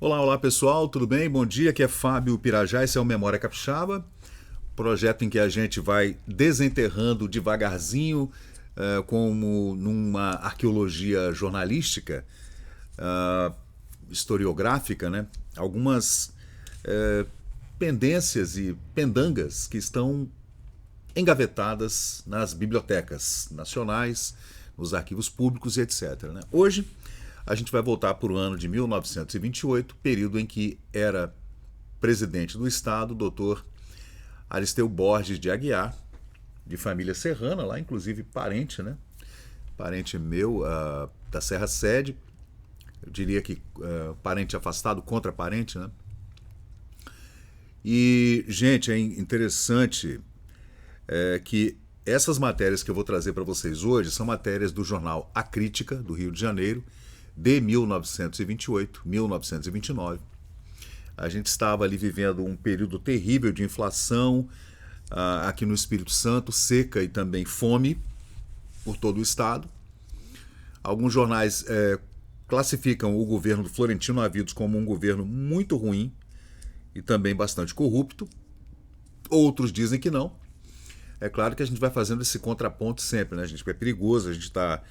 Olá, olá pessoal, tudo bem? Bom dia, aqui é Fábio Pirajá, esse é o Memória Capixaba, projeto em que a gente vai desenterrando devagarzinho, como numa arqueologia jornalística, ah, historiográfica, né? Algumas pendências e pendangas que estão engavetadas nas bibliotecas nacionais, nos arquivos públicos e etc. Né? Hoje a gente vai voltar para o ano de 1928, período em que era presidente do Estado, doutor Aristeu Borges de Aguiar, de família serrana, lá inclusive parente, né? Parente meu da Serra Sede, eu diria que parente afastado contra parente, né? E, gente, é interessante que essas matérias que eu vou trazer para vocês hoje são matérias do jornal A Crítica, do Rio de Janeiro, de 1928, 1929. A gente estava ali vivendo um período terrível de inflação aqui no Espírito Santo, seca e também fome por todo o estado. Alguns jornais classificam o governo do Florentino Avidos como um governo muito ruim e também bastante corrupto. Outros dizem que não. É claro que a gente vai fazendo esse contraponto sempre, né, gente? É perigoso a gente estar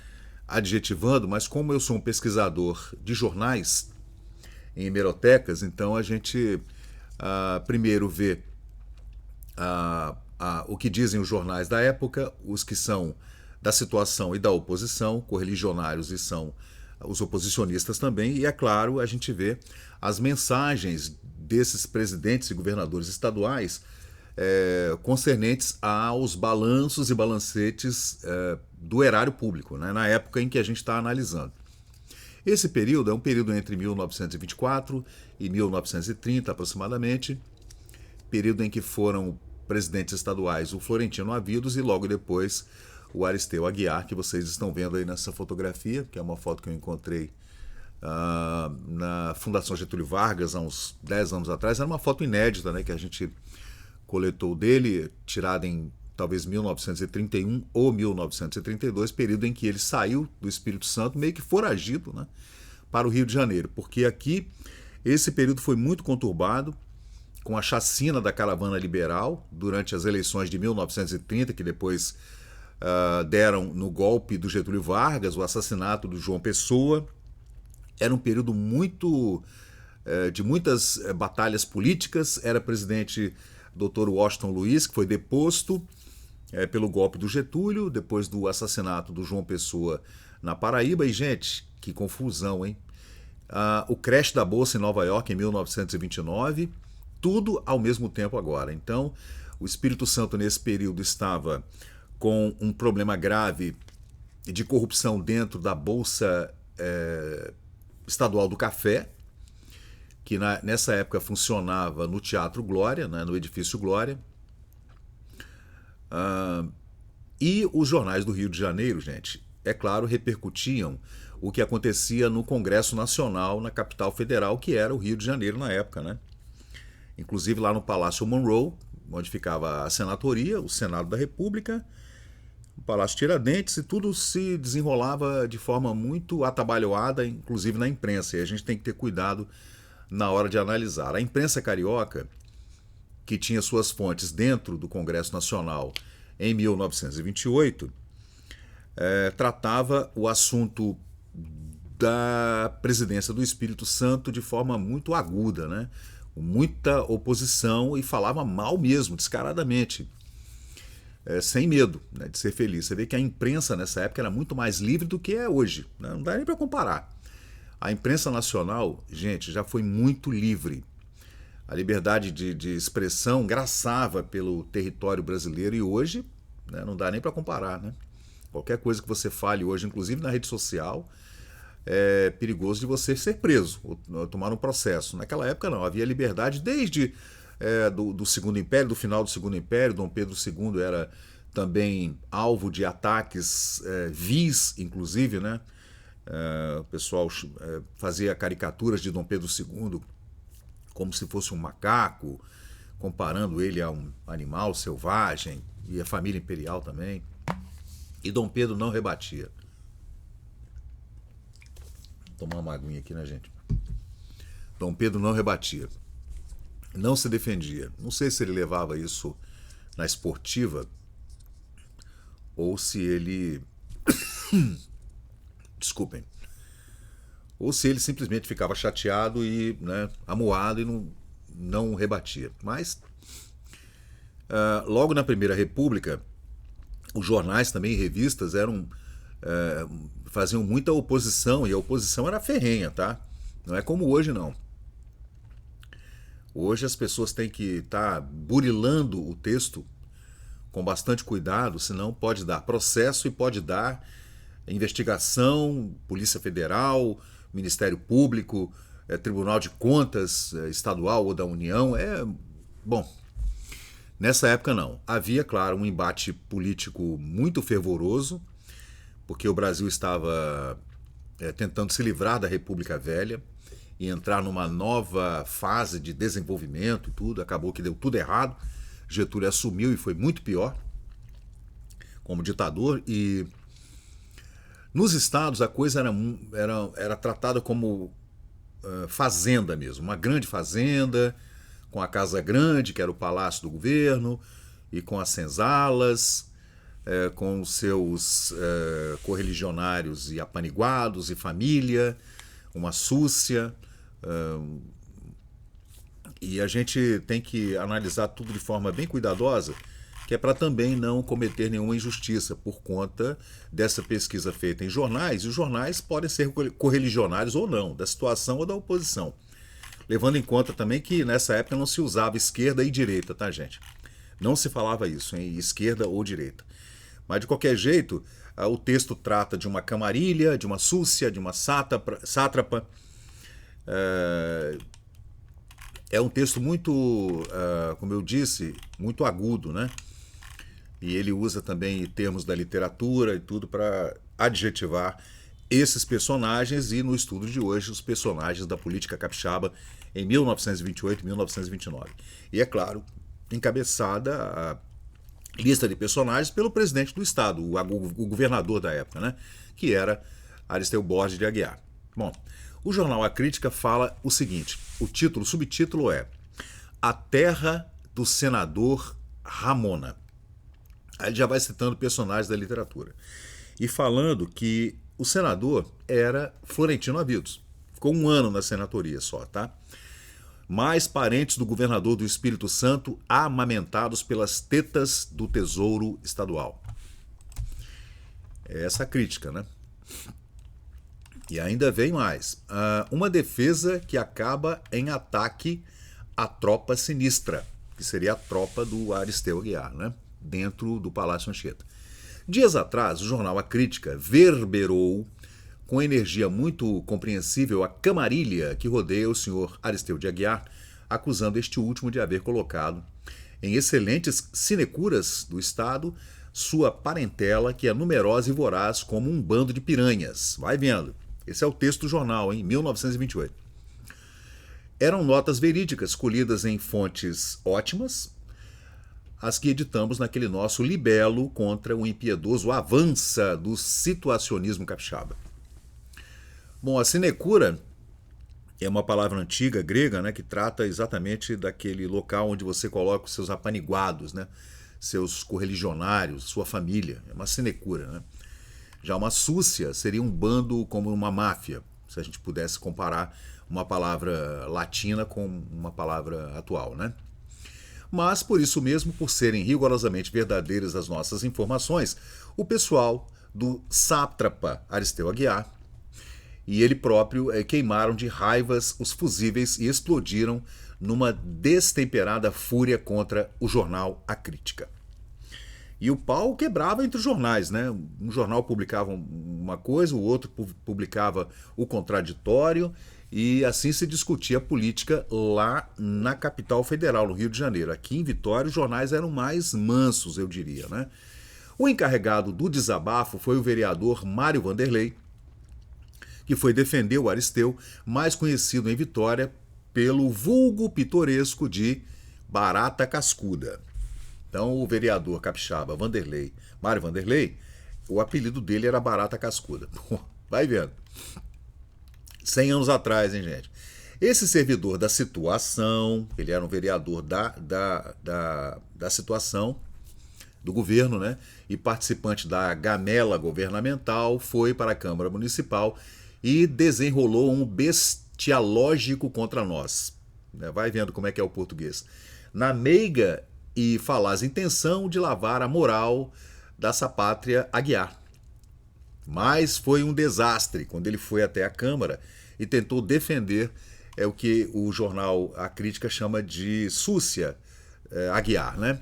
adjetivando, mas como eu sou um pesquisador de jornais em hemerotecas, então a gente primeiro vê o que dizem os jornais da época, os que são da situação e da oposição, correligionários e são os oposicionistas também, e é claro, a gente vê as mensagens desses presidentes e governadores estaduais concernentes aos balanços e balancetes do erário público, né, na época em que a gente está analisando. Esse período é um período entre 1924 e 1930 aproximadamente, período em que foram presidentes estaduais o Florentino Avidos e logo depois o Aristeu Aguiar, que vocês estão vendo aí nessa fotografia, que é uma foto que eu encontrei na Fundação Getúlio Vargas há uns 10 anos atrás. Era uma foto inédita, né, que a gente coletou dele, tirada em talvez 1931 ou 1932, período em que ele saiu do Espírito Santo meio que foragido, né, para o Rio de Janeiro, porque aqui esse período foi muito conturbado, com a chacina da caravana liberal durante as eleições de 1930, que depois deram no golpe do Getúlio Vargas, o assassinato do João Pessoa. Era um período muito de muitas batalhas políticas. Era presidente Dr. Washington Luiz, que foi deposto pelo golpe do Getúlio, depois do assassinato do João Pessoa na Paraíba. E, gente, que confusão, hein? O crash da Bolsa em Nova York em 1929, tudo ao mesmo tempo agora. Então, o Espírito Santo nesse período estava com um problema grave de corrupção dentro da Bolsa Estadual do Café, que nessa época funcionava no Teatro Glória, né, no Edifício Glória. E os jornais do Rio de Janeiro, gente, é claro, repercutiam o que acontecia no Congresso Nacional, na capital federal, que era o Rio de Janeiro na época, né? Inclusive lá no Palácio Monroe, onde ficava a Senatoria, o Senado da República, o Palácio Tiradentes, e tudo se desenrolava de forma muito atabalhoada, inclusive na imprensa, e a gente tem que ter cuidado na hora de analisar. A imprensa carioca, que tinha suas fontes dentro do Congresso Nacional em 1928, tratava o assunto da presidência do Espírito Santo de forma muito aguda, né? Com muita oposição, e falava mal mesmo, descaradamente, sem medo, né, de ser feliz. Você vê que a imprensa nessa época era muito mais livre do que é hoje, né? Não dá nem para comparar. A imprensa nacional, gente, já foi muito livre. A liberdade de expressão graçava pelo território brasileiro, e hoje, né, não dá nem para comparar, né? Qualquer coisa que você fale hoje, inclusive na rede social, é perigoso de você ser preso ou tomar um processo. Naquela época não, havia liberdade desde do Segundo Império, do final do Segundo Império. Dom Pedro II era também alvo de ataques vis, inclusive, né? O pessoal fazia caricaturas de Dom Pedro II como se fosse um macaco, comparando ele a um animal selvagem, e a família imperial também. E Dom Pedro não rebatia. Vou tomar uma aguinha aqui, né, gente? Dom Pedro não rebatia, não se defendia. Não sei se ele levava isso na esportiva ou se ele... Desculpem. Ou se ele simplesmente ficava chateado e, né, amuado e não rebatia. Mas, logo na Primeira República, os jornais também, revistas, faziam muita oposição, e a oposição era ferrenha, tá? Não é como hoje, não. Hoje as pessoas têm que estar burilando o texto com bastante cuidado, senão pode dar processo e pode dar investigação, Polícia Federal, Ministério Público, Tribunal de Contas estadual ou da União. Bom, nessa época não. Havia, claro, um embate político muito fervoroso, porque o Brasil estava tentando se livrar da República Velha e entrar numa nova fase de desenvolvimento e tudo. Acabou que deu tudo errado. Getúlio assumiu e foi muito pior como ditador, e nos estados a coisa era tratada como fazenda mesmo, uma grande fazenda, com a Casa Grande, que era o palácio do governo, e com as senzalas, com os seus correligionários e apaniguados e família, uma súcia. E a gente tem que analisar tudo de forma bem cuidadosa, que é para também não cometer nenhuma injustiça por conta dessa pesquisa feita em jornais, e os jornais podem ser correligionários ou não, da situação ou da oposição. Levando em conta também que nessa época não se usava esquerda e direita, tá, gente? Não se falava isso, em esquerda ou direita. Mas, de qualquer jeito, o texto trata de uma camarilha, de uma súcia, de uma sátrapa. É um texto muito, como eu disse, muito agudo, né? E ele usa também termos da literatura e tudo para adjetivar esses personagens, e no estudo de hoje, os personagens da política capixaba em 1928 e 1929. E, é claro, encabeçada a lista de personagens pelo presidente do Estado, o governador da época, né? Que era Aristeu Borges de Aguiar. Bom, o jornal A Crítica fala o seguinte, o subtítulo é A Terra do Senador Ramona. Aí ele já vai citando personagens da literatura. E falando que o senador era Florentino Avidos. Ficou 1 ano na senatoria só, tá? Mais parentes do governador do Espírito Santo amamentados pelas tetas do Tesouro Estadual. É essa a crítica, né? E ainda vem mais. Uma defesa que acaba em ataque à tropa sinistra, que seria a tropa do Aristeu Aguiar, né? Dentro do Palácio Anchieta. Dias atrás, o jornal A Crítica verberou com energia muito compreensível a camarilha que rodeia o senhor Aristeu de Aguiar, acusando este último de haver colocado em excelentes sinecuras do Estado sua parentela, que é numerosa e voraz como um bando de piranhas. Vai vendo. Esse é o texto do jornal, em 1928. Eram notas verídicas, colhidas em fontes ótimas, as que editamos naquele nosso libelo contra o impiedoso avança do situacionismo capixaba. Bom, a sinecura é uma palavra antiga, grega, né, que trata exatamente daquele local onde você coloca os seus apaniguados, né, seus correligionários, sua família. É uma sinecura, né? Já uma súcia seria um bando como uma máfia, se a gente pudesse comparar uma palavra latina com uma palavra atual, né? Mas, por isso mesmo, por serem rigorosamente verdadeiras as nossas informações, o pessoal do sátrapa Aristeu Aguiar e ele próprio queimaram de raivas os fusíveis e explodiram numa destemperada fúria contra o jornal A Crítica. E o pau quebrava entre os jornais, né? Um jornal publicava uma coisa, o outro publicava o contraditório, e assim se discutia a política lá na capital federal, no Rio de Janeiro. Aqui em Vitória os jornais eram mais mansos, eu diria, né? O encarregado do desabafo foi o vereador Mário Vanderlei, que foi defender o Aristeu, mais conhecido em Vitória pelo vulgo pitoresco de Barata Cascuda. Então, o vereador capixaba Mário Vanderlei, o apelido dele era Barata Cascuda. Vai vendo. 100 anos atrás, hein, gente? Esse servidor da situação, ele era um vereador da situação, do governo, né? E participante da gamela governamental, foi para a Câmara Municipal e desenrolou um bestialógico contra nós. Vai vendo como é que é o português. Na meiga e falaz intenção de lavar a moral dessa pátria Aguiar. Mas foi um desastre quando ele foi até a Câmara e tentou defender o que o jornal A Crítica chama de súcia Aguiar, né?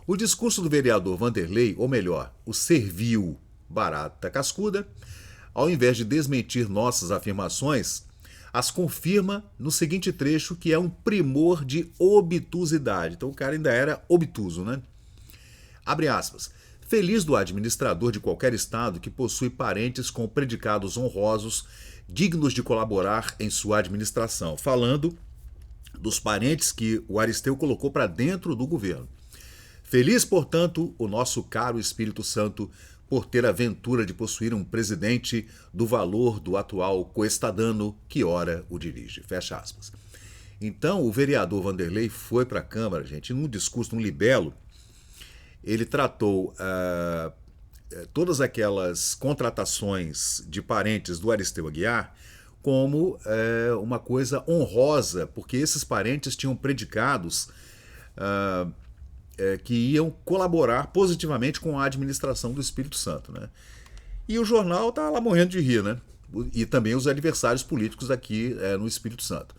O discurso do vereador Vanderlei, ou melhor, o servil Barata Cascuda, ao invés de desmentir nossas afirmações, as confirma no seguinte trecho, que é um primor de obtusidade. Então o cara ainda era obtuso, né? Abre aspas. Feliz do administrador de qualquer estado que possui parentes com predicados honrosos, dignos de colaborar em sua administração. Falando dos parentes que o Aristeu colocou para dentro do governo. Feliz, portanto, o nosso caro Espírito Santo por ter a ventura de possuir um presidente do valor do atual coestadano que ora o dirige. Fecha aspas. Então, o vereador Vanderlei foi para a Câmara, gente, num discurso, num libelo, ele tratou todas aquelas contratações de parentes do Aristeu Aguiar como uma coisa honrosa, porque esses parentes tinham predicados que iam colaborar positivamente com a administração do Espírito Santo, né? E o jornal está lá morrendo de rir, né? E também os adversários políticos aqui no Espírito Santo.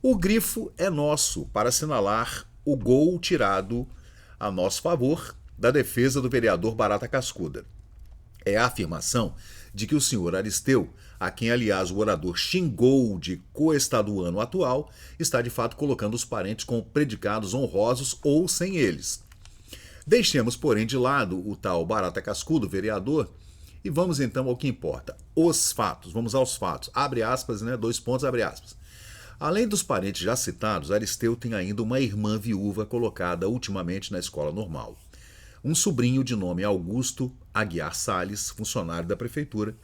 O grifo é nosso para assinalar o gol tirado a nosso favor da defesa do vereador Barata Cascuda. É a afirmação de que o senhor Aristeu, a quem aliás o orador xingou de coestaduano atual, está de fato colocando os parentes com predicados honrosos ou sem eles. Deixemos, porém, de lado o tal Barata Cascudo, vereador, e vamos então ao que importa. Os fatos, vamos aos fatos. Abre aspas, né? 2 pontos, abre aspas. Além dos parentes já citados, Aristeu tem ainda uma irmã viúva colocada ultimamente na escola normal. Um sobrinho de nome Augusto Aguiar Salles, funcionário da prefeitura,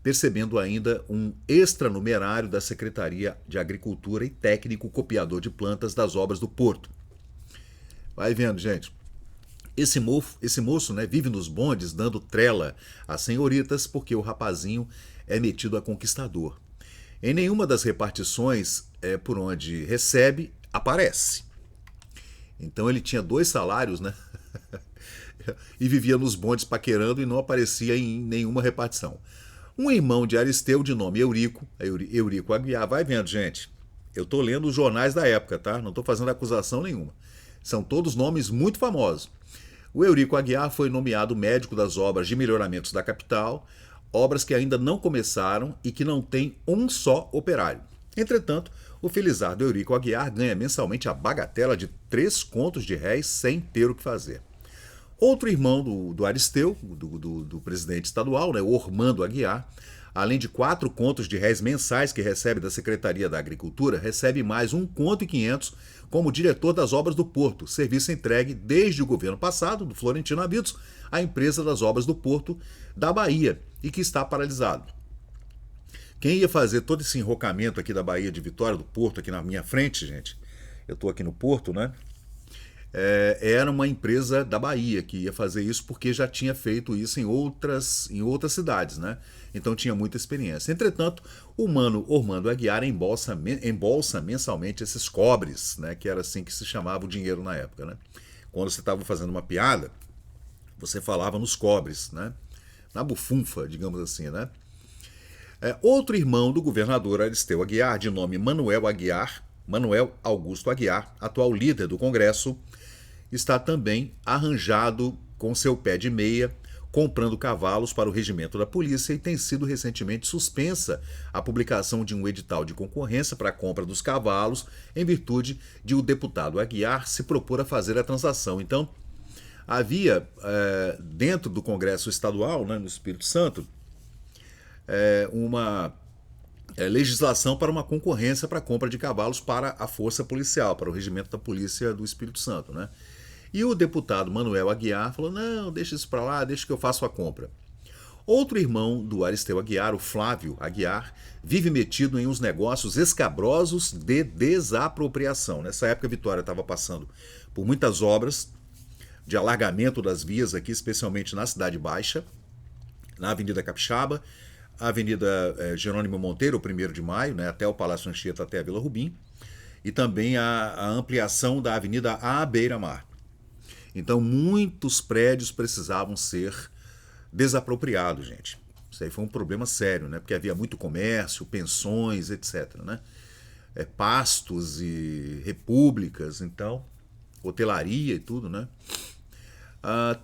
percebendo ainda um extranumerário da Secretaria de Agricultura e técnico copiador de plantas das obras do Porto. Vai vendo, gente. Esse moço, né, vive nos bondes dando trela às senhoritas porque o rapazinho é metido a conquistador. Em nenhuma das repartições por onde recebe, aparece. Então ele tinha 2 salários, né? E vivia nos bondes paquerando e não aparecia em nenhuma repartição. Um irmão de Aristeu, de nome Eurico Aguiar, vai vendo, gente. Eu estou lendo os jornais da época, tá? Não estou fazendo acusação nenhuma. São todos nomes muito famosos. O Eurico Aguiar foi nomeado médico das obras de melhoramentos da capital, obras que ainda não começaram e que não tem um só operário. Entretanto, o felizardo Eurico Aguiar ganha mensalmente a bagatela de 3 contos de réis sem ter o que fazer. Outro irmão do Aristeu, do presidente estadual, né, Ormando Aguiar, além de 4 contos de réis mensais que recebe da Secretaria da Agricultura, recebe mais 1 conto e 500 como diretor das obras do Porto, serviço entregue desde o governo passado, do Florentino Abidos, à empresa das obras do Porto da Bahia, e que está paralisado. Quem ia fazer todo esse enrocamento aqui da Bahia de Vitória, do Porto, aqui na minha frente, gente, eu estou aqui no Porto, né? Era uma empresa da Bahia que ia fazer isso porque já tinha feito isso em outras cidades, né? Então tinha muita experiência. Entretanto, o mano Ormando Aguiar embolsa mensalmente esses cobres, né? Que era assim que se chamava o dinheiro na época, né? Quando você estava fazendo uma piada, você falava nos cobres, né? Na bufunfa, digamos assim, né? Outro irmão do governador Aristeu Aguiar, de nome Manuel Augusto Aguiar, atual líder do Congresso, está também arranjado com seu pé de meia, comprando cavalos para o regimento da polícia, e tem sido recentemente suspensa a publicação de um edital de concorrência para a compra dos cavalos, em virtude de o deputado Aguiar se propor a fazer a transação. Então, havia dentro do Congresso Estadual, né, no Espírito Santo, uma legislação para uma concorrência para a compra de cavalos para a força policial, para o regimento da polícia do Espírito Santo, né? E o deputado Manuel Aguiar falou, não, deixa isso para lá, deixa que eu faço a compra. Outro irmão do Aristeu Aguiar, o Flávio Aguiar, vive metido em uns negócios escabrosos de desapropriação. Nessa época, Vitória estava passando por muitas obras de alargamento das vias aqui, especialmente na Cidade Baixa, na Avenida Capixaba, a Avenida Jerônimo Monteiro, o 1º de Maio, né, até o Palácio Anchieta, até a Vila Rubim, e também a ampliação da Avenida à Beira-Mar. Então, muitos prédios precisavam ser desapropriados, gente. Isso aí foi um problema sério, né? Porque havia muito comércio, pensões, etc., né? Pastos e repúblicas, então, hotelaria e tudo, né?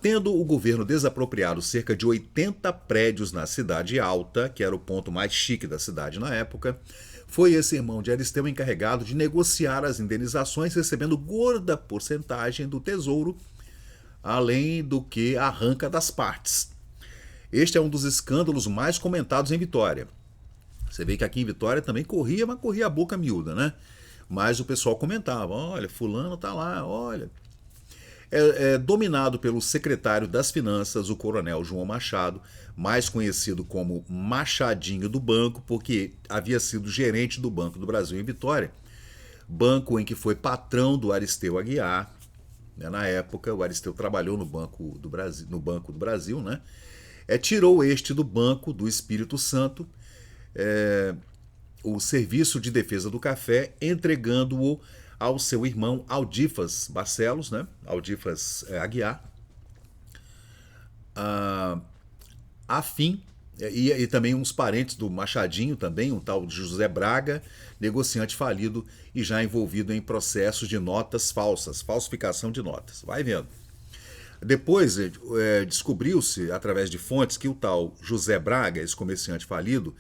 Tendo o governo desapropriado cerca de 80 prédios na Cidade Alta, que era o ponto mais chique da cidade na época, foi esse irmão de Aristeu encarregado de negociar as indenizações, recebendo gorda porcentagem do tesouro, além do que arranca das partes. Este é um dos escândalos mais comentados em Vitória. Você vê que aqui em Vitória também corria, mas corria a boca miúda, né? Mas o pessoal comentava, olha, fulano tá lá, olha. Dominado pelo secretário das Finanças, o coronel João Machado, mais conhecido como Machadinho do Banco, porque havia sido gerente do Banco do Brasil em Vitória, banco em que foi patrão do Aristeu Aguiar. Na época, o Aristeu trabalhou no Banco do Brasil, né? Tirou este do Banco do Espírito Santo, o Serviço de Defesa do Café, entregando-o ao seu irmão Aldifas Barcelos, né? Aldifas Aguiar, afim, e também uns parentes do Machadinho também, um tal de José Braga, negociante falido e já envolvido em processos de notas falsas, falsificação de notas. Vai vendo. Depois descobriu-se, através de fontes, que o tal José Braga, esse comerciante falido,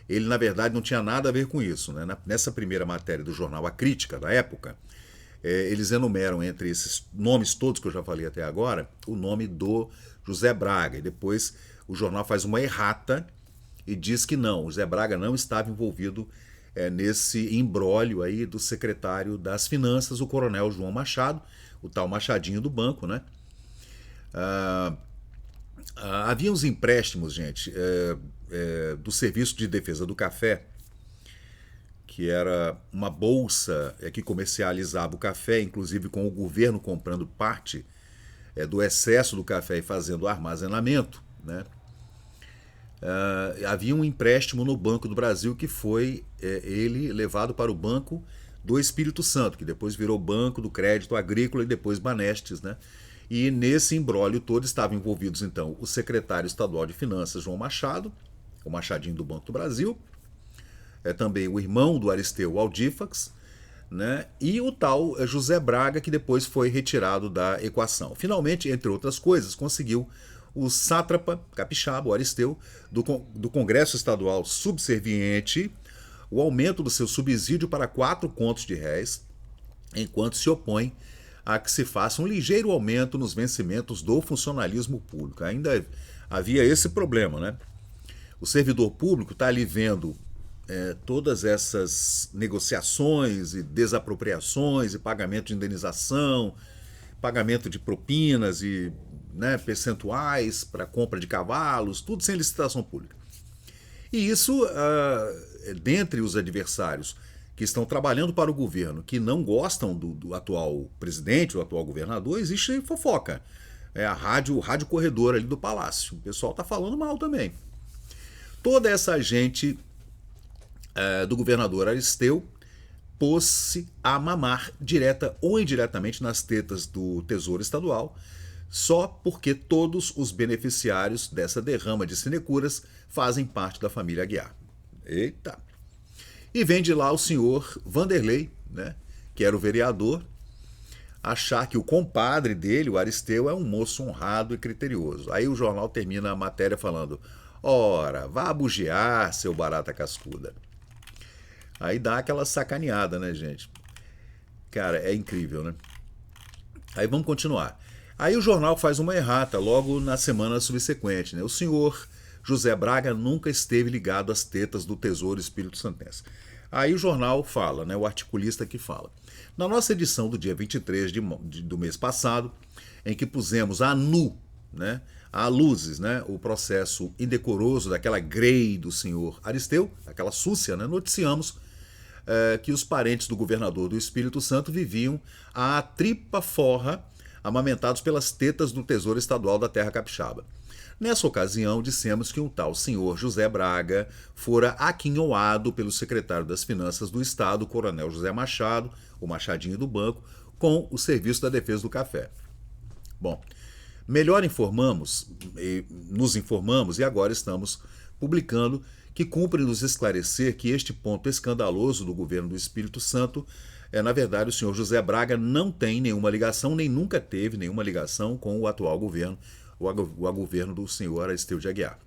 ele na verdade não tinha nada a ver com isso, né? Nessa primeira matéria do jornal A Crítica, da época, eles enumeram entre esses nomes todos que eu já falei até agora, o nome do José Braga. E depois o jornal faz uma errata e diz que não, o José Braga não estava envolvido nesse imbróglio aí do secretário das Finanças, o coronel João Machado, o tal Machadinho do Banco, né? Havia uns empréstimos, gente, do Serviço de Defesa do Café, que era uma bolsa que comercializava o café, inclusive com o governo comprando parte do excesso do café e fazendo armazenamento, né? Havia um empréstimo no Banco do Brasil que foi ele levado para o Banco do Espírito Santo, que depois virou Banco do Crédito Agrícola e depois Banestes, né? E nesse imbróglio todo estavam envolvidos, então, o secretário estadual de Finanças, João Machado, o Machadinho do Banco do Brasil, também o irmão do Aristeu, Aldifax, né? E o tal José Braga, que depois foi retirado da equação. Finalmente, entre outras coisas, conseguiu o sátrapa capixaba, o Aristeu, do Congresso Estadual subserviente, o aumento do seu subsídio para 4 contos de réis, enquanto se opõe a que se faça um ligeiro aumento nos vencimentos do funcionalismo público. Ainda havia esse problema, né? O servidor público está ali vendo todas essas negociações e desapropriações e pagamento de indenização, pagamento de propinas e percentuais para compra de cavalos, tudo sem licitação pública. E isso, dentre os adversários que estão trabalhando para o governo, que não gostam do atual presidente, do atual governador, existe fofoca. A rádio corredor ali do Palácio. O pessoal está falando mal também. Toda essa gente do governador Aristeu pôs-se a mamar direta ou indiretamente nas tetas do Tesouro Estadual, só porque todos os beneficiários dessa derrama de sinecuras fazem parte da família Aguiar. Eita! E vem de lá o senhor Vanderlei, né, que era o vereador, achar que o compadre dele, o Aristeu, é um moço honrado e criterioso. Aí o jornal termina a matéria falando: ora, vá bugiar, seu barata cascuda. Aí dá aquela sacaneada, né, gente? Cara, é incrível, né? Aí vamos continuar. Aí o jornal faz uma errata logo na semana subsequente, né? O senhor José Braga nunca esteve ligado às tetas do Tesouro Espírito Santense. Aí o jornal fala, né, o articulista que fala. Na nossa edição do dia 23 do mês passado, em que pusemos a nu né, há luzes, né, o processo indecoroso daquela grey do senhor Aristeu, aquela súcia, né, noticiamos que os parentes do governador do Espírito Santo viviam à tripa forra, amamentados pelas tetas do Tesouro Estadual da Terra Capixaba. Nessa ocasião, dissemos que um tal senhor José Braga fora aquinhoado pelo secretário das Finanças do Estado, Coronel José Machado, o Machadinho do Banco, com o Serviço da Defesa do Café. Bom, nos informamos e agora estamos publicando que cumpre nos esclarecer que este ponto escandaloso do governo do Espírito Santo na verdade, o senhor José Braga não tem nenhuma ligação, nem nunca teve nenhuma ligação com o atual governo, o governo do senhor Aristeu de Aguiar.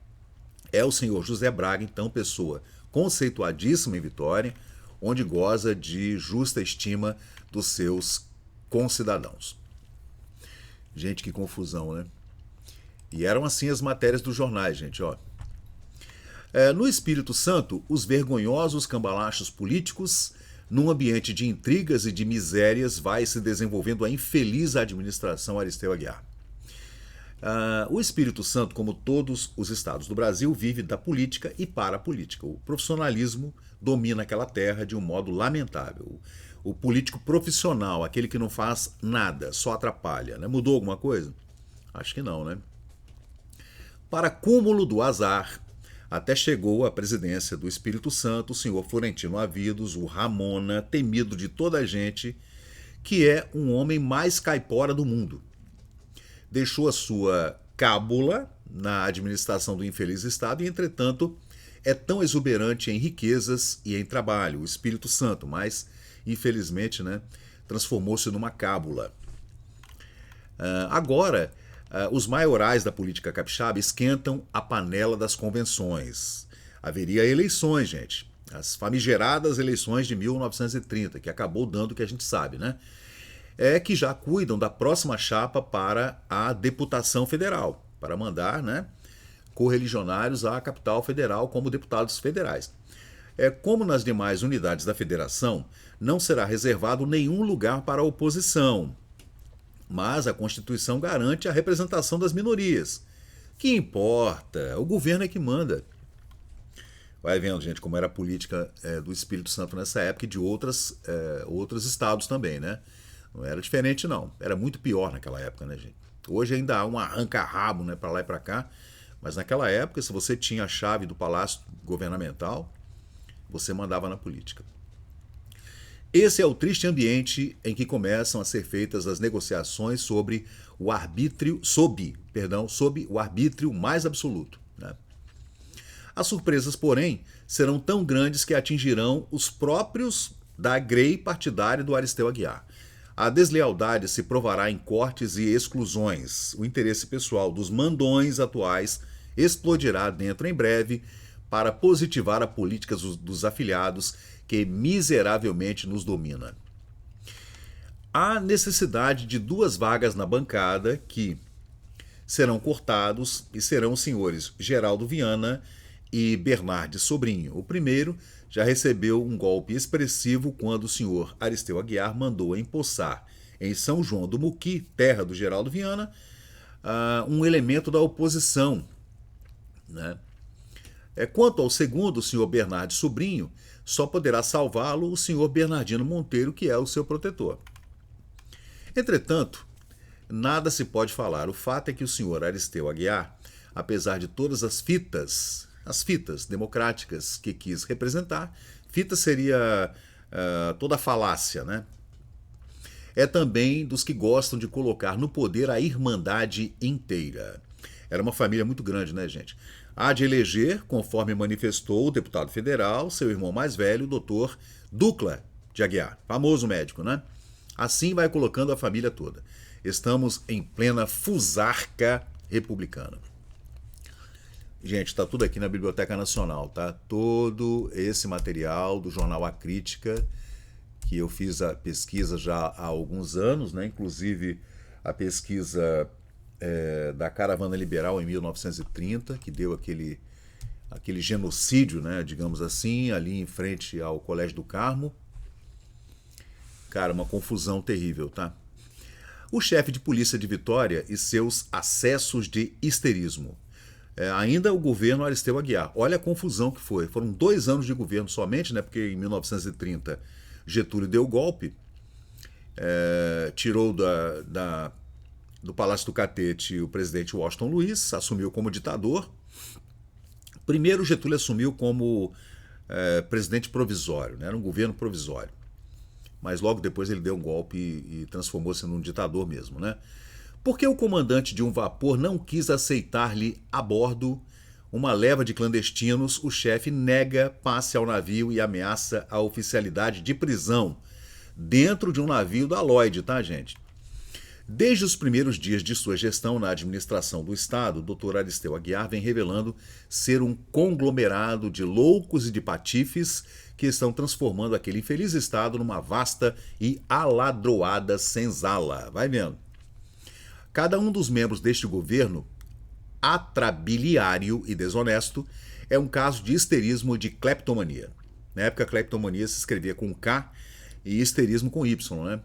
É o senhor José Braga, então, pessoa conceituadíssima em Vitória, onde goza de justa estima dos seus concidadãos. Gente, que confusão, né? E eram assim as matérias dos jornais, gente, ó. No Espírito Santo, os vergonhosos cambalachos políticos, num ambiente de intrigas e de misérias, vai se desenvolvendo a infeliz administração Aristeu Aguiar. O Espírito Santo, como todos os estados do Brasil, vive da política e para a política. O profissionalismo domina aquela terra de um modo lamentável. O político profissional, aquele que não faz nada, só atrapalha, né? Mudou alguma coisa? Acho que não, né? Para cúmulo do azar, até chegou à presidência do Espírito Santo o senhor Florentino Avidos, o Ramona, temido de toda a gente, que é um homem mais caipora do mundo. Deixou a sua cábula na administração do infeliz Estado e, entretanto, é tão exuberante em riquezas e em trabalho, o Espírito Santo, mas, infelizmente, né, transformou-se numa cábula. Agora, os maiorais da política capixaba esquentam a panela das convenções. Haveria eleições, gente. As famigeradas eleições de 1930, que acabou dando o que a gente sabe, né? Que já cuidam da próxima chapa para a deputação federal, para mandar, né, correligionários à capital federal como deputados federais. Como nas demais unidades da federação, não será reservado nenhum lugar para a oposição, mas a Constituição garante a representação das minorias. Que importa? O governo é que manda. Vai vendo, gente, como era a política do Espírito Santo nessa época e de outros estados também, né? Não era diferente, não. Era muito pior naquela época, né, gente? Hoje ainda há um arranca-rabo, né, para lá e para cá, mas naquela época, se você tinha a chave do palácio governamental, você mandava na política. Esse é o triste ambiente em que começam a ser feitas as negociações sob o arbítrio mais absoluto, né? As surpresas, porém, serão tão grandes que atingirão os próprios da grey partidária do Aristeu Aguiar. A deslealdade se provará em cortes e exclusões. O interesse pessoal dos mandões atuais explodirá dentro em breve para positivar a política dos afiliados que miseravelmente nos domina. Há necessidade de 2 vagas na bancada que serão cortados e serão os senhores Geraldo Viana e Bernardes Sobrinho. O primeiro já recebeu um golpe expressivo quando o senhor Aristeu Aguiar mandou empossar em São João do Muqui, terra do Geraldo Viana, um elemento da oposição, né? Quanto ao segundo, o senhor Bernardes Sobrinho, só poderá salvá-lo o senhor Bernardino Monteiro, que é o seu protetor. Entretanto, nada se pode falar. O fato é que o senhor Aristeu Aguiar, apesar de todas as fitas democráticas que quis representar, fita seria toda a falácia, né? É também dos que gostam de colocar no poder a irmandade inteira. Era uma família muito grande, né, gente? Há de eleger, conforme manifestou o deputado federal, seu irmão mais velho, o doutor Ducla de Aguiar, famoso médico, né? Assim vai colocando a família toda. Estamos em plena fusarca republicana. Gente, está tudo aqui na Biblioteca Nacional, tá? Todo esse material do jornal A Crítica, que eu fiz a pesquisa já há alguns anos, né? Inclusive a pesquisa da Caravana Liberal em 1930, que deu aquele genocídio, né, digamos assim, ali em frente ao Colégio do Carmo. Cara, uma confusão terrível, tá? O chefe de polícia de Vitória e seus acessos de histerismo. Ainda o governo Aristeu Aguiar. Olha a confusão que foi. Foram 2 anos de governo somente, né? Porque em 1930 Getúlio deu o golpe, tirou do Palácio do Catete o presidente Washington Luiz, assumiu como ditador. Primeiro Getúlio assumiu como presidente provisório, né? Era um governo provisório. Mas logo depois ele deu um golpe e transformou-se num ditador mesmo, né? Porque o comandante de um vapor não quis aceitar-lhe a bordo uma leva de clandestinos, o chefe nega passe ao navio e ameaça a oficialidade de prisão dentro de um navio da Lloyd, tá, gente? Desde os primeiros dias de sua gestão na administração do Estado, o Dr. Aristeu Aguiar vem revelando ser um conglomerado de loucos e de patifes que estão transformando aquele infeliz Estado numa vasta e aladroada senzala. Vai vendo. Cada um dos membros deste governo, atrabiliário e desonesto, é um caso de histerismo de cleptomania. Na época, a cleptomania se escrevia com K e histerismo com Y, né?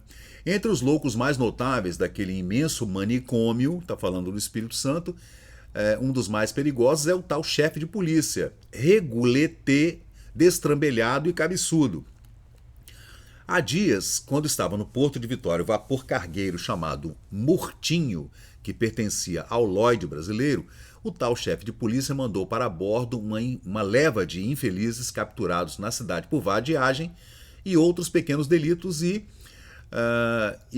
Entre os loucos mais notáveis daquele imenso manicômio, está falando do Espírito Santo, um dos mais perigosos é o tal chefe de polícia, reguletê, destrambelhado e cabeçudo. Há dias, quando estava no Porto de Vitória, o vapor cargueiro chamado Murtinho, que pertencia ao Lloyd brasileiro, o tal chefe de polícia mandou para bordo uma leva de infelizes capturados na cidade por vadiagem e outros pequenos delitos e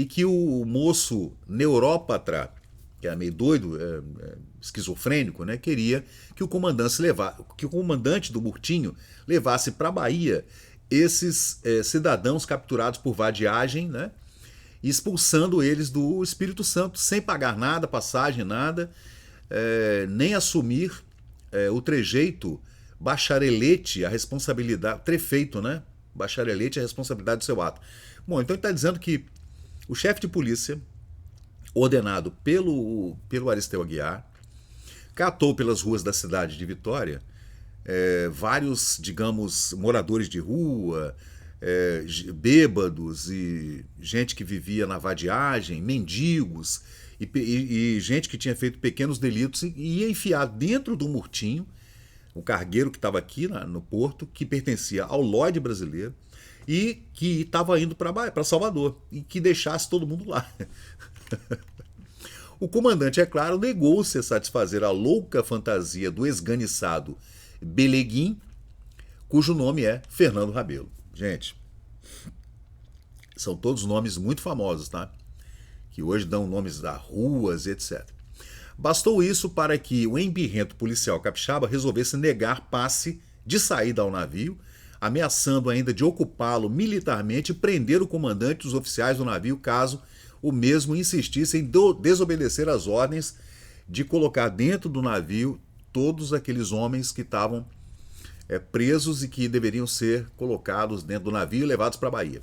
que o moço neurópatra, que era meio doido, esquizofrênico, né, queria que o comandante do Murtinho levasse para a Bahia esses cidadãos capturados por vadiagem, né, expulsando eles do Espírito Santo, sem pagar nada, passagem, nada, nem assumir o trejeito bacharelete, a responsabilidade, trefeito, né, bacharelete, a responsabilidade do seu ato. Bom, então ele está dizendo que o chefe de polícia, ordenado pelo Aristeu Aguiar, catou pelas ruas da cidade de Vitória vários, digamos, moradores de rua, bêbados e gente que vivia na vadiagem, mendigos e gente que tinha feito pequenos delitos e ia enfiar dentro do Murtinho, o cargueiro que estava aqui no porto, que pertencia ao Lloyd brasileiro, e que estava indo para Salvador, e que deixasse todo mundo lá. O comandante, é claro, negou-se a satisfazer a louca fantasia do esganiçado Beleguim, cujo nome é Fernando Rabelo. Gente, são todos nomes muito famosos, tá? Que hoje dão nomes a ruas, etc. Bastou isso para que o embirrento policial capixaba resolvesse negar passe de saída ao navio, ameaçando ainda de ocupá-lo militarmente e prender o comandante e os oficiais do navio caso o mesmo insistisse em desobedecer às ordens de colocar dentro do navio todos aqueles homens que estavam presos e que deveriam ser colocados dentro do navio e levados para a Bahia.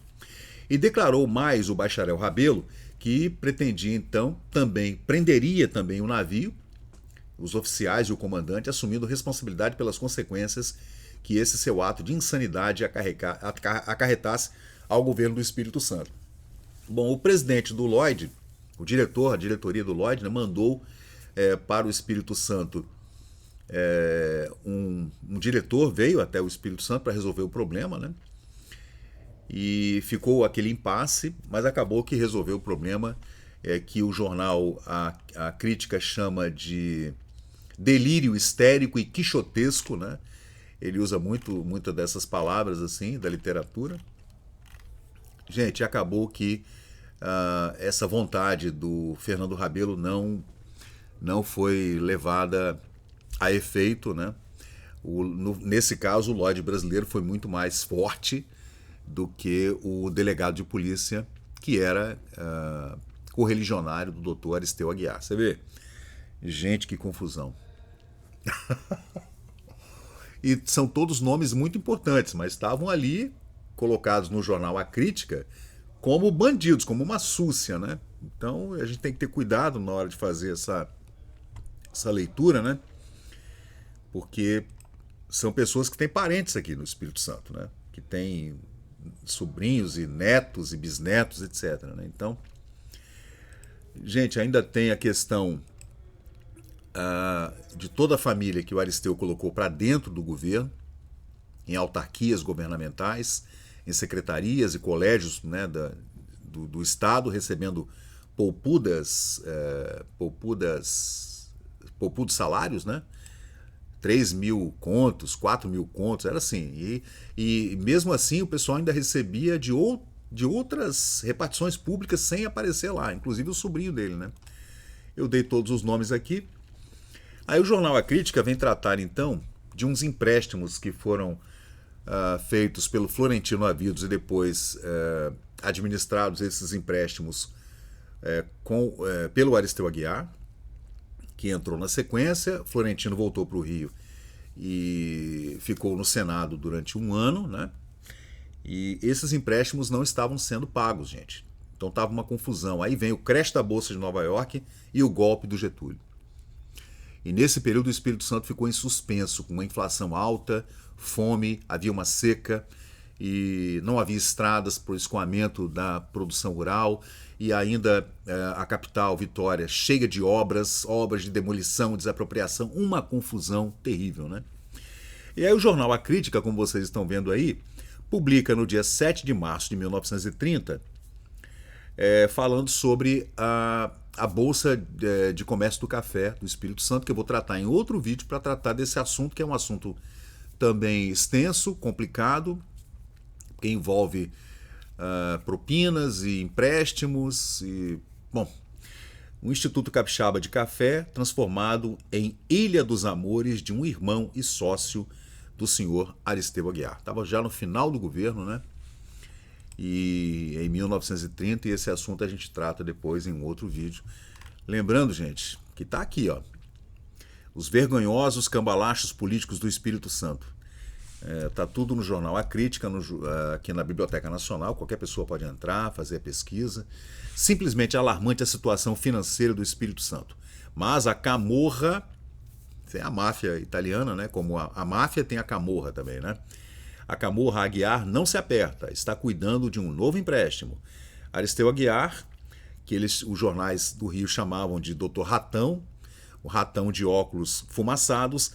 E declarou mais o bacharel Rabelo que pretendia então prenderia também o navio, os oficiais e o comandante, assumindo responsabilidade pelas consequências que esse seu ato de insanidade acarretasse ao governo do Espírito Santo. Bom, o presidente do Lloyd, a diretoria do Lloyd, né, mandou para o Espírito Santo um diretor, veio até o Espírito Santo para resolver o problema, né? E ficou aquele impasse, mas acabou que resolveu o problema, que o jornal, a crítica chama de delírio histérico e quixotesco, né? Ele usa muitas dessas palavras assim da literatura. Gente, acabou que essa vontade do Fernando Rabelo não foi levada a efeito, né? Nesse caso, o Lloyd brasileiro foi muito mais forte do que o delegado de polícia, que era correligionário do doutor Aristeu Aguiar. Você vê? Gente, que confusão. E são todos nomes muito importantes, mas estavam ali colocados no jornal A Crítica como bandidos, como uma súcia, né? Então a gente tem que ter cuidado na hora de fazer essa leitura, né? Porque são pessoas que têm parentes aqui no Espírito Santo, né? Que têm sobrinhos e netos e bisnetos, etc, né? Então, Gente, ainda tem a questão de toda a família que o Aristeu colocou para dentro do governo, em autarquias governamentais, em secretarias e colégios, né, do Estado, recebendo poupudos salários, né? 3.000 contos, 4.000 contos, era assim. E mesmo assim o pessoal ainda recebia de outras repartições públicas sem aparecer lá, inclusive o sobrinho dele, né? Eu dei todos os nomes aqui. Aí o jornal A Crítica vem tratar então de uns empréstimos que foram feitos pelo Florentino Avidos e depois administrados esses empréstimos pelo Aristeu Aguiar, que entrou na sequência. Florentino voltou para o Rio e ficou no Senado durante um ano, né? E esses empréstimos não estavam sendo pagos, gente. Então estava uma confusão. Aí vem o crash da Bolsa de Nova York e o golpe do Getúlio. E nesse período o Espírito Santo ficou em suspenso, com uma inflação alta, fome, havia uma seca e não havia estradas para o escoamento da produção rural, e ainda a capital, Vitória, cheia de obras de demolição, desapropriação, uma confusão terrível, né? E aí o jornal A Crítica, como vocês estão vendo aí, publica no dia 7 de março de 1930, falando sobre a Bolsa de Comércio do Café do Espírito Santo, que eu vou tratar em outro vídeo para tratar desse assunto, que é um assunto também extenso, complicado, que envolve propinas e empréstimos e, bom, o Instituto Capixaba de Café transformado em Ilha dos Amores de um irmão e sócio do senhor Aristeu Aguiar. Estava já no final do governo, né? E em 1930, e esse assunto a gente trata depois em um outro vídeo. Lembrando, gente, que está aqui, ó, os vergonhosos cambalachos políticos do Espírito Santo. Tá tudo no jornal A Crítica, aqui na Biblioteca Nacional, qualquer pessoa pode entrar, fazer a pesquisa. Simplesmente alarmante a situação financeira do Espírito Santo. Mas a Camorra, tem a máfia italiana, né? Como a máfia tem a Camorra também, né? A Camorra Aguiar não se aperta, está cuidando de um novo empréstimo. Aristeu Aguiar, que os jornais do Rio chamavam de Dr. Ratão, o ratão de óculos fumaçados,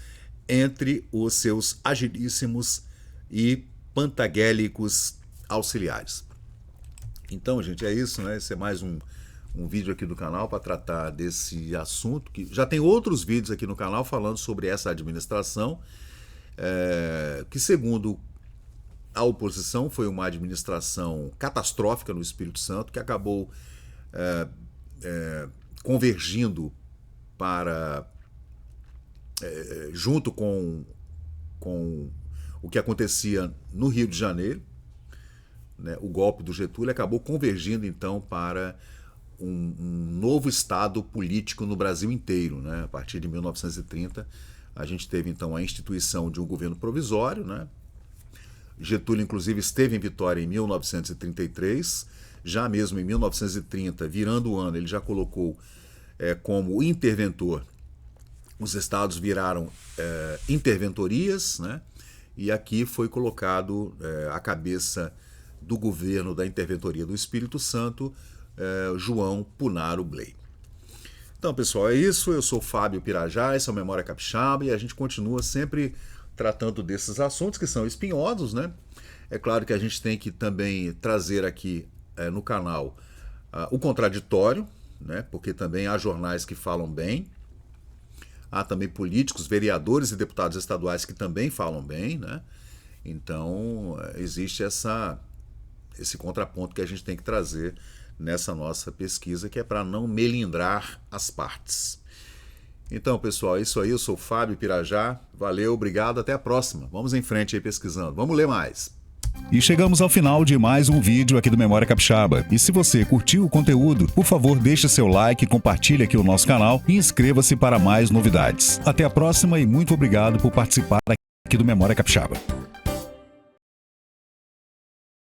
entre os seus agilíssimos e pantagélicos auxiliares. Então, gente, é isso, né? Esse é mais um vídeo aqui do canal para tratar desse assunto, que já tem outros vídeos aqui no canal falando sobre essa administração, que segundo a oposição foi uma administração catastrófica no Espírito Santo, que acabou convergindo para... junto com o que acontecia no Rio de Janeiro, né, o golpe do Getúlio acabou convergindo então para um novo estado político no Brasil inteiro, né? A partir de 1930 a gente teve então a instituição de um governo provisório, né? Getúlio inclusive esteve em Vitória em 1933, já mesmo em 1930, virando o ano, ele já colocou como interventor. Os estados viraram interventorias, né? E aqui foi colocado a cabeça do governo da Interventoria do Espírito Santo, João Punaro Bley. Então, pessoal, é isso. Eu sou Fábio Pirajá, esse é o Memória Capixaba, e a gente continua sempre tratando desses assuntos que são espinhosos, né? É claro que a gente tem que também trazer aqui no canal o contraditório, né? Porque também há jornais que falam bem, há também políticos, vereadores e deputados estaduais que também falam bem, né? Então, existe esse contraponto que a gente tem que trazer nessa nossa pesquisa, que é para não melindrar as partes. Então, pessoal, é isso aí. Eu sou o Fábio Pirajá. Valeu, obrigado, até a próxima. Vamos em frente aí pesquisando. Vamos ler mais. E chegamos ao final de mais um vídeo aqui do Memória Capixaba. E se você curtiu o conteúdo, por favor, deixe seu like, compartilhe aqui o nosso canal e inscreva-se para mais novidades. Até a próxima e muito obrigado por participar aqui do Memória Capixaba.